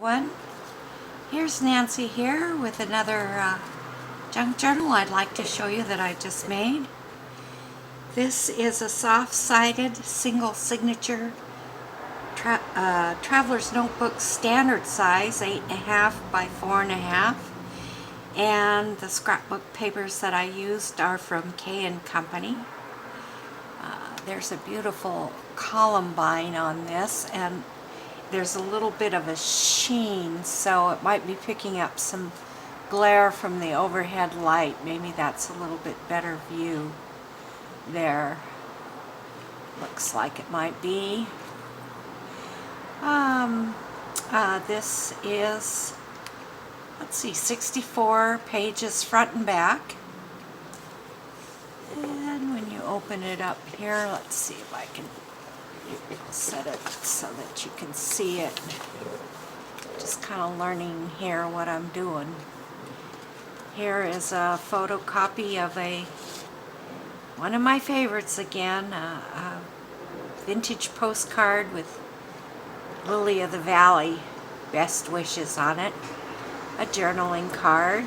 One. Here's Nancy here with another junk journal I'd like to show you that I just made. This is a soft-sided single signature Traveler's Notebook standard size, 8.5 by 4.5, and the scrapbook papers that I used are from K & Company. There's a beautiful columbine on this, and there's a little bit of a sheen, so it might be picking up some glare from the overhead light. Maybe that's a little bit better view there. Looks like it might be. This is, let's see, 64 pages front and back. And when you open it up here, let's see if I can set it so that you can see it. Just kind of learning here what I'm doing. Here is a photocopy of one of my favorites again, a vintage postcard with Lily of the Valley best wishes on it, a journaling card,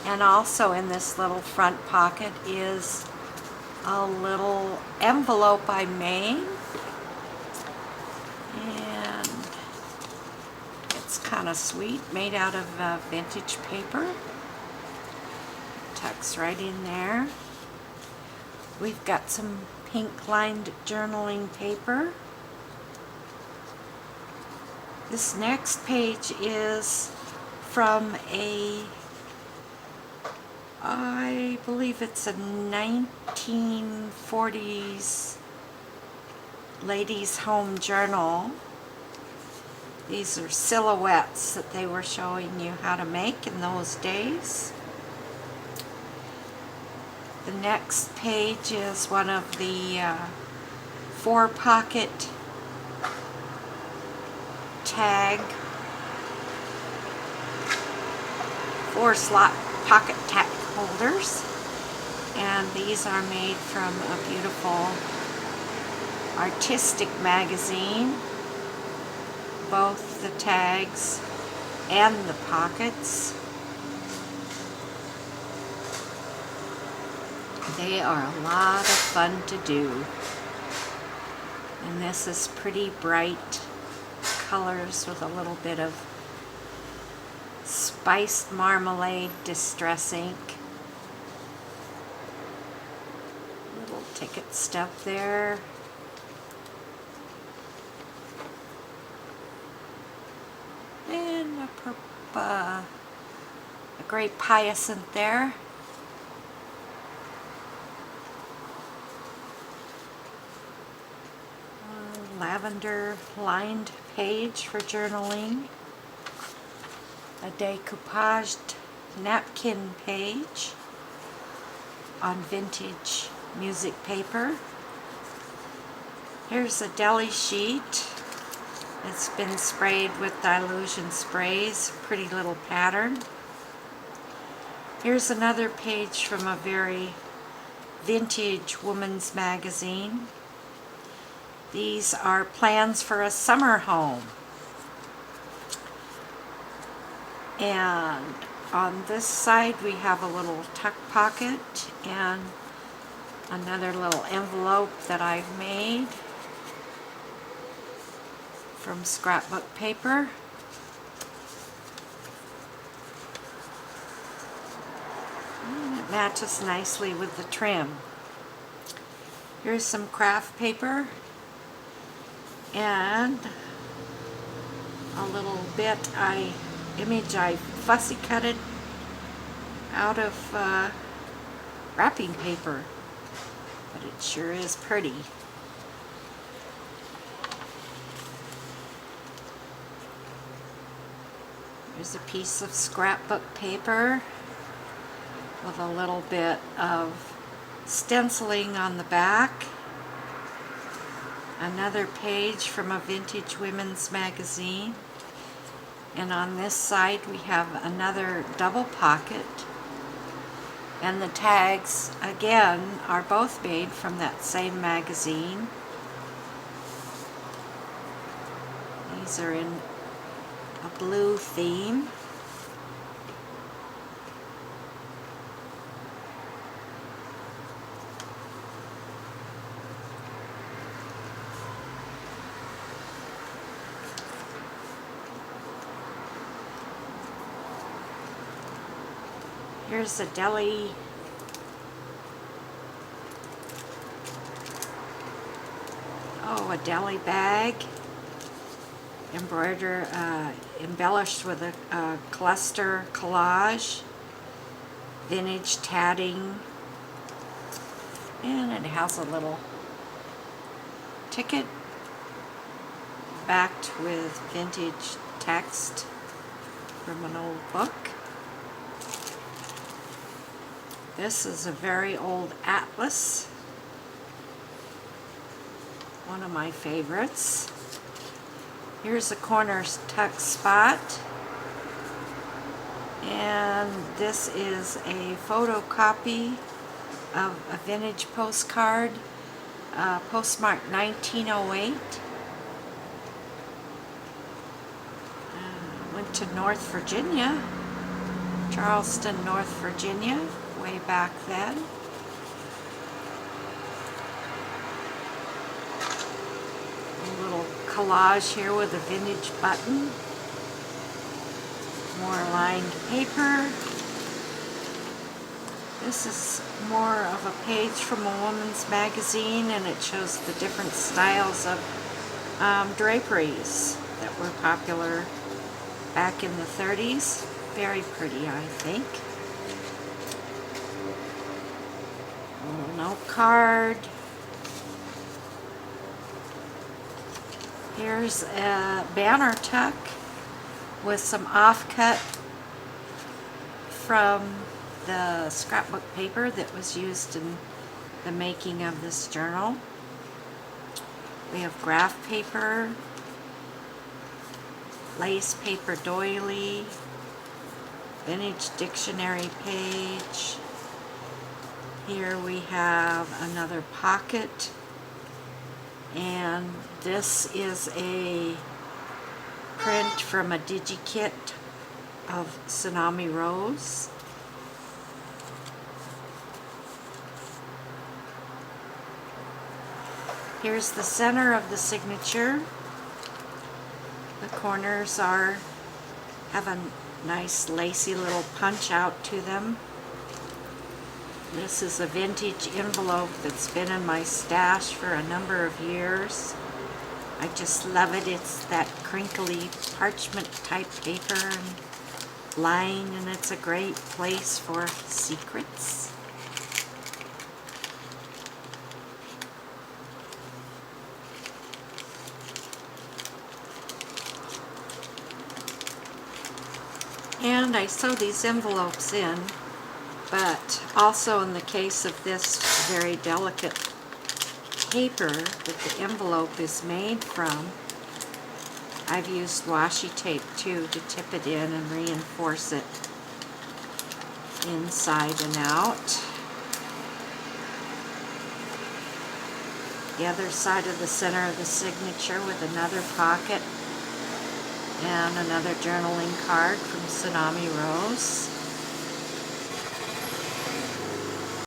and also in this little front pocket is a little envelope I made. And it's kind of sweet, made out of vintage paper. Tucks right in there. We've got some pink lined journaling paper. This next page is from I believe it's a 1940s ladies' home journal. These are silhouettes that they were showing you how to make in those days. The next page is one of the 4-pocket tag, 4-slot pocket tag holders, and these are made from a beautiful artistic magazine. Both the tags and the pockets. They are a lot of fun to do. And this is pretty bright colors with a little bit of spiced marmalade distress ink. Little ticket stub there. And a great hyacinth there. Lavender lined page for journaling. A decoupaged napkin page on vintage music paper. Here's a deli sheet. It's been sprayed with Dylusion sprays. Pretty little pattern. Here's another page from a very vintage woman's magazine. These are plans for a summer home. And on this side we have a little tuck pocket and another little envelope that I've made from scrapbook paper. And it matches nicely with the trim. Here's some craft paper and a little bit image I fussy cutted out of wrapping paper, but it sure is pretty. There's a piece of scrapbook paper with a little bit of stenciling on the back. Another page from a vintage women's magazine. And on this side we have another double pocket. And the tags, again, are both made from that same magazine. These are in a blue theme. Here's a deli. Oh, a deli bag. Embellished with a cluster collage. Vintage tatting. And it has a little ticket backed with vintage text from an old book. This is a very old atlas, one of my favorites. Here's a corner tuck spot, and this is a photocopy of a vintage postcard, postmarked 1908. Went to North Virginia, Charleston, North Virginia, way back then. A little collage here with a vintage button. More lined paper. This is more of a page from a woman's magazine, and it shows the different styles of draperies that were popular back in the 30s. Very pretty, I think. A little note card. Here's a banner tuck with some offcut from the scrapbook paper that was used in the making of this journal. We have graph paper, lace paper doily, vintage dictionary page. Here we have another pocket, and this is a print from a digikit of Tsunami Rose. Here's the center of the signature. The corners have a nice lacy little punch out to them. This is a vintage envelope that's been in my stash for a number of years. I just love it. It's that crinkly parchment type paper and line, and it's a great place for secrets. And I sew these envelopes in, but also in the case of this very delicate paper that the envelope is made from, I've used washi tape too to tip it in and reinforce it inside and out. The other side of the center of the signature with another pocket and another journaling card from Tsunami Rose.